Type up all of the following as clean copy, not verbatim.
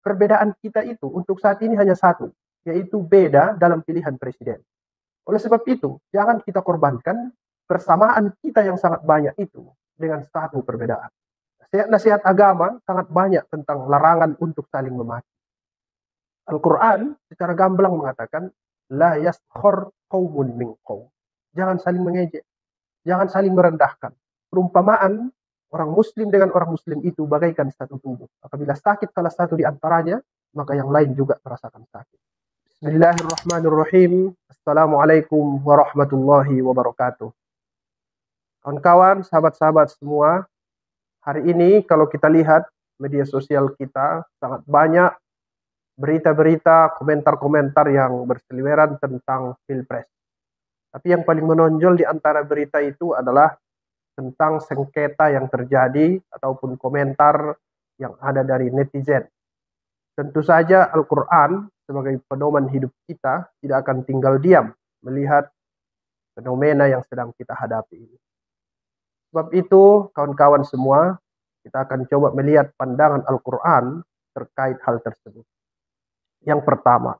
perbedaan kita itu untuk saat ini hanya satu, yaitu beda dalam pilihan presiden. Oleh sebab itu, jangan kita korbankan persamaan kita yang sangat banyak itu dengan satu perbedaan. Nasihat agama sangat banyak tentang larangan untuk saling memaki. Al-Quran secara gamblang mengatakan, La yaskhor qawmun min qawm. Jangan saling mengejek, jangan saling merendahkan. Perumpamaan orang muslim dengan orang muslim itu bagaikan satu tubuh. Apabila sakit salah satu di antaranya, maka yang lain juga merasakan sakit. Bismillahirrahmanirrahim. Assalamualaikum warahmatullahi wabarakatuh. Kawan-kawan, sahabat-sahabat semua, hari ini kalau kita lihat media sosial kita sangat banyak berita-berita, komentar-komentar yang berseliweran tentang Pilpres. Tapi yang paling menonjol di antara berita itu adalah tentang sengketa yang terjadi ataupun komentar yang ada dari netizen. Tentu saja Al-Quran sebagai pedoman hidup kita tidak akan tinggal diam melihat fenomena yang sedang kita hadapi. Sebab itu, kawan-kawan semua, kita akan coba melihat pandangan Al-Quran terkait hal tersebut. Yang pertama,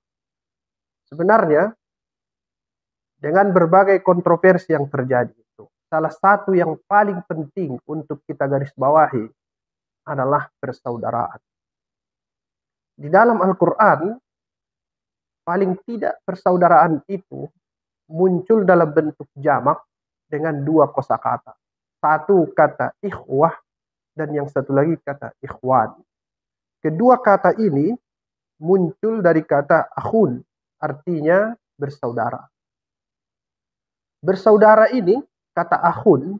sebenarnya dengan berbagai kontroversi yang terjadi itu, salah satu yang paling penting untuk kita garis bawahi adalah persaudaraan. Di dalam Al-Quran, paling tidak persaudaraan itu muncul dalam bentuk jamak dengan dua kosakata. Satu kata ikhwah dan yang satu lagi kata ikhwan. Kedua kata ini muncul dari kata akhun, artinya bersaudara. Bersaudara ini, kata akhun,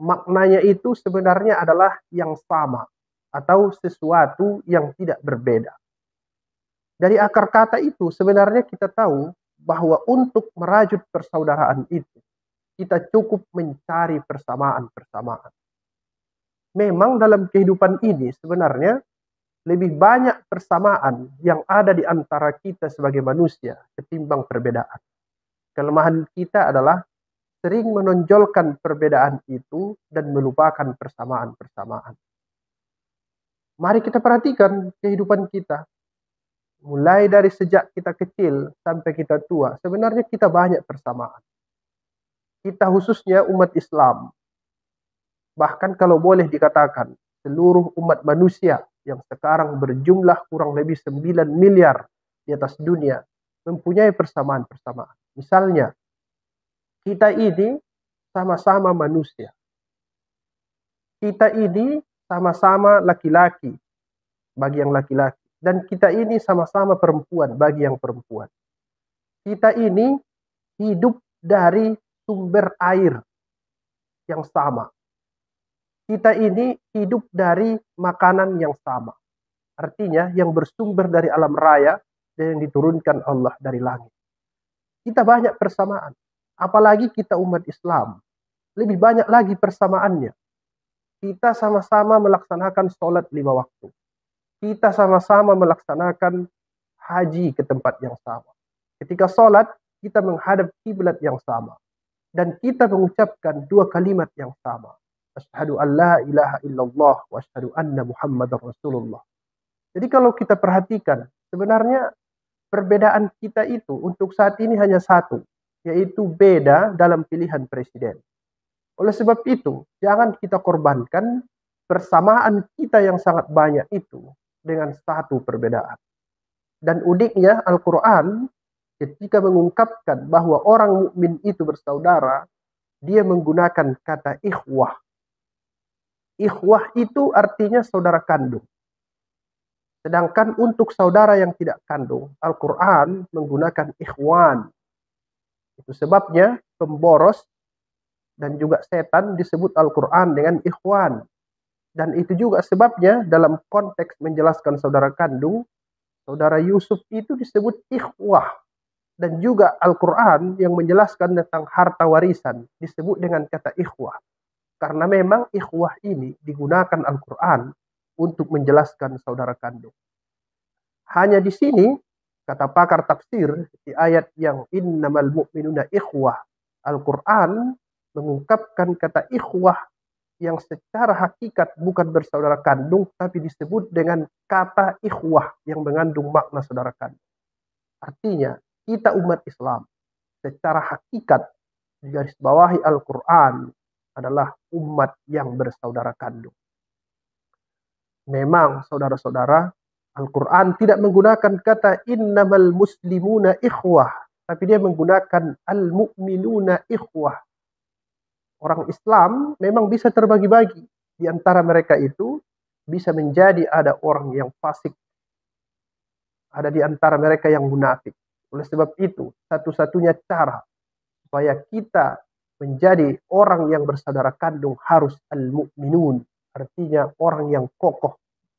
maknanya itu sebenarnya adalah yang sama atau sesuatu yang tidak berbeda. Dari akar kata itu sebenarnya kita tahu bahwa untuk merajut persaudaraan itu, kita cukup mencari persamaan-persamaan. Memang dalam kehidupan ini sebenarnya lebih banyak persamaan yang ada di antara kita sebagai manusia ketimbang perbedaan. Kelemahan kita adalah sering menonjolkan perbedaan itu dan melupakan persamaan-persamaan. Mari kita perhatikan kehidupan kita. Mulai dari sejak kita kecil sampai kita tua, sebenarnya kita banyak persamaan. Kita khususnya umat Islam. Bahkan kalau boleh dikatakan, seluruh umat manusia yang sekarang berjumlah kurang lebih 9 miliar di atas dunia mempunyai persamaan-persamaan. Misalnya, kita ini sama-sama manusia. Kita ini sama-sama laki-laki bagi yang laki-laki. Dan kita ini sama-sama perempuan bagi yang perempuan. Kita ini hidup dari sumber air yang sama. Kita ini hidup dari makanan yang sama. Artinya yang bersumber dari alam raya dan yang diturunkan Allah dari langit. Kita banyak persamaan. Apalagi kita umat Islam. Lebih banyak lagi persamaannya. Kita sama-sama melaksanakan sholat 5 waktu. Kita sama-sama melaksanakan haji ke tempat yang sama. Ketika sholat, kita menghadap kiblat yang sama. Dan kita mengucapkan 2 kalimat yang sama. Asyhadu an la ilaha illallah wa asyhadu anna Muhammadar Rasulullah. Jadi kalau kita perhatikan, sebenarnya perbedaan kita itu untuk saat ini hanya satu, yaitu beda dalam pilihan presiden. Oleh sebab itu, jangan kita korbankan persamaan kita yang sangat banyak itu dengan satu perbedaan. Dan uniknya Al-Quran ketika mengungkapkan bahwa orang mukmin itu bersaudara, dia menggunakan kata ikhwah. Ikhwah itu artinya saudara kandung. Sedangkan untuk saudara yang tidak kandung, Al-Quran menggunakan ikhwan. Itu sebabnya pemboros dan juga setan disebut Al-Quran dengan ikhwan. Dan itu juga sebabnya dalam konteks menjelaskan saudara kandung, saudara Yusuf itu disebut ikhwah. Dan juga Al-Quran yang menjelaskan tentang harta warisan disebut dengan kata ikhwah. Karena memang ikhwah ini digunakan Al-Quran untuk menjelaskan saudara kandung. Hanya di sini, kata pakar tafsir, di ayat yang innamal mu'minuna ikhwah, Al-Quran mengungkapkan kata ikhwah yang secara hakikat bukan bersaudara kandung, tapi disebut dengan kata ikhwah yang mengandung makna saudara kandung. Artinya, kita umat Islam secara hakikat di garis bawahi Al-Quran adalah umat yang bersaudara kandung. Memang saudara-saudara, Al-Quran tidak menggunakan kata innamal muslimuna ikhwah, tapi dia menggunakan al-mu'minuna ikhwah. Orang Islam memang bisa terbagi-bagi. Di antara mereka itu bisa menjadi ada orang yang fasik, ada di antara mereka yang munafik. Oleh sebab itu, satu-satunya cara supaya kita menjadi orang yang bersaudara kandung harus al-mu'minun. Artinya orang yang kokoh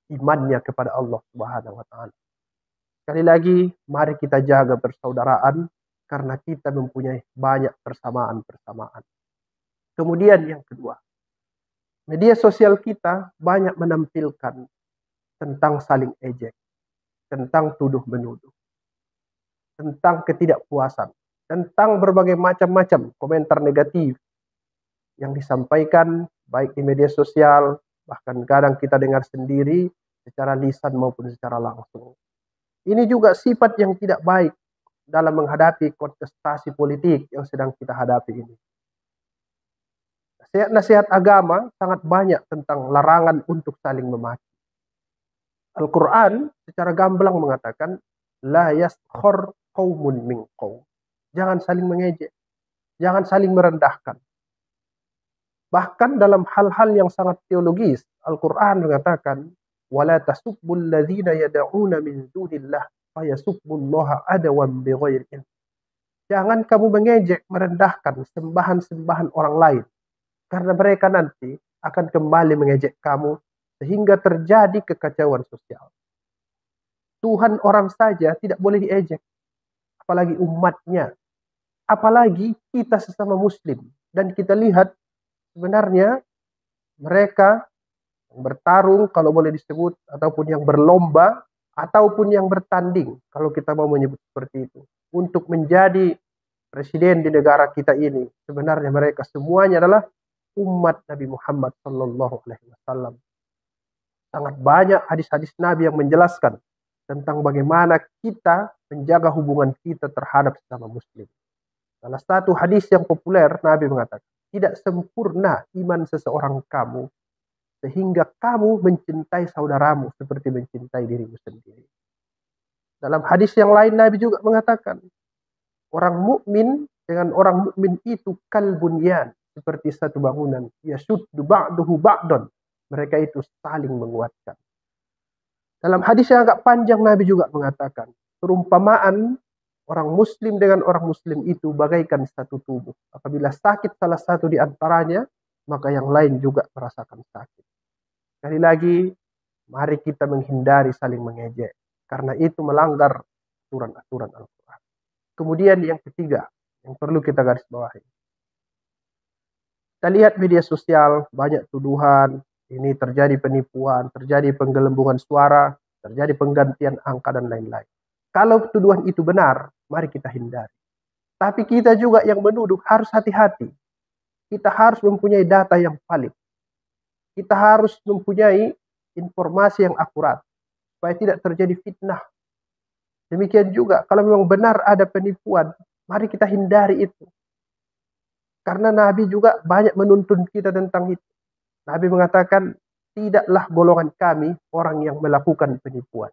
imannya kepada Allah Subhanahu wa taala. Sekali lagi, mari kita jaga persaudaraan karena kita mempunyai banyak persamaan-persamaan. Kemudian yang kedua, media sosial kita banyak menampilkan tentang saling ejek, tentang tuduh-menuduh, tentang ketidakpuasan, tentang berbagai macam-macam komentar negatif yang disampaikan baik di media sosial, bahkan kadang kita dengar sendiri secara lisan maupun secara langsung. Ini juga sifat yang tidak baik dalam menghadapi kontestasi politik yang sedang kita hadapi ini. Nasihat agama sangat banyak tentang larangan untuk saling memaki. Al-Quran secara gamblang mengatakan, la yaskhor qaumun min qaum. Jangan saling mengejek, jangan saling merendahkan. Bahkan dalam hal-hal yang sangat teologis, Al-Quran mengatakan, wala tasubbul ladzina yad'una min dunillah fayasubbullaha adwan bighairi ilm. Jangan kamu mengejek, merendahkan sembahan-sembahan orang lain, karena mereka nanti akan kembali mengejek kamu sehingga terjadi kekacauan sosial. Tuhan orang saja tidak boleh diejek, apalagi umatnya, apalagi kita sesama muslim. Dan kita lihat sebenarnya mereka yang bertarung, kalau boleh disebut, ataupun yang berlomba, ataupun yang bertanding, kalau kita mau menyebut seperti itu, untuk menjadi presiden di negara kita ini, sebenarnya mereka semuanya adalah umat Nabi Muhammad Sallallahu Alaihi Wasallam. Sangat banyak hadis-hadis Nabi yang menjelaskan tentang bagaimana kita menjaga hubungan kita terhadap sesama muslim. Salah satu hadis yang populer, Nabi mengatakan, tidak sempurna iman seseorang kamu sehingga kamu mencintai saudaramu seperti mencintai dirimu sendiri. Dalam hadis yang lain Nabi juga mengatakan, orang mukmin dengan orang mukmin itu kal bunyan, seperti satu bangunan, yasuddu ba'duhu ba'don. Mereka itu saling menguatkan. Dalam hadis yang agak panjang Nabi juga mengatakan, perumpamaan orang muslim dengan orang muslim itu bagaikan satu tubuh. Apabila sakit salah satu di antaranya, maka yang lain juga merasakan sakit. Sekali lagi, mari kita menghindari saling mengejek, karena itu melanggar aturan-aturan Al-Quran. Kemudian yang ketiga, yang perlu kita garis bawahi. Kita lihat media sosial, banyak tuduhan, ini terjadi penipuan, terjadi penggelembungan suara, terjadi penggantian angka dan lain-lain. Kalau tuduhan itu benar, mari kita hindari. Tapi kita juga yang menuduh harus hati-hati. Kita harus mempunyai data yang valid. Kita harus mempunyai informasi yang akurat, supaya tidak terjadi fitnah. Demikian juga, kalau memang benar ada penipuan, mari kita hindari itu. Karena Nabi juga banyak menuntun kita tentang itu. Nabi mengatakan, tidaklah golongan kami orang yang melakukan penipuan.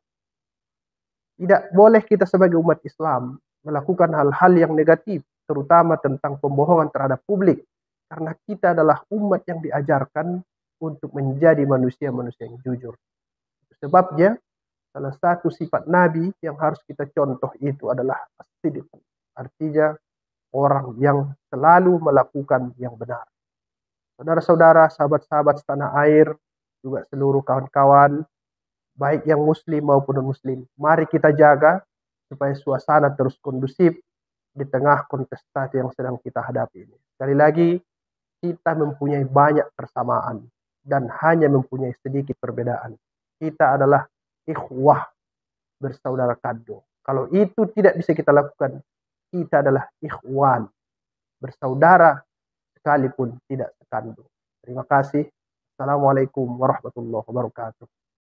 Tidak boleh kita sebagai umat Islam melakukan hal-hal yang negatif, terutama tentang pembohongan terhadap publik. Karena kita adalah umat yang diajarkan untuk menjadi manusia-manusia yang jujur. Sebabnya, salah satu sifat Nabi yang harus kita contoh itu adalah as-sidq. Artinya, orang yang selalu melakukan yang benar. Saudara-saudara, sahabat-sahabat setanah air, juga seluruh kawan-kawan, baik yang muslim maupun non-muslim, mari kita jaga supaya suasana terus kondusif di tengah kontestasi yang sedang kita hadapi ini. Sekali lagi, kita mempunyai banyak persamaan dan hanya mempunyai sedikit perbedaan. Kita adalah ikhwah, bersaudara kandung. Kalau itu tidak bisa kita lakukan, kita adalah ikhwan, bersaudara sekalipun tidak sekandung. Terima kasih. Assalamualaikum warahmatullahi wabarakatuh.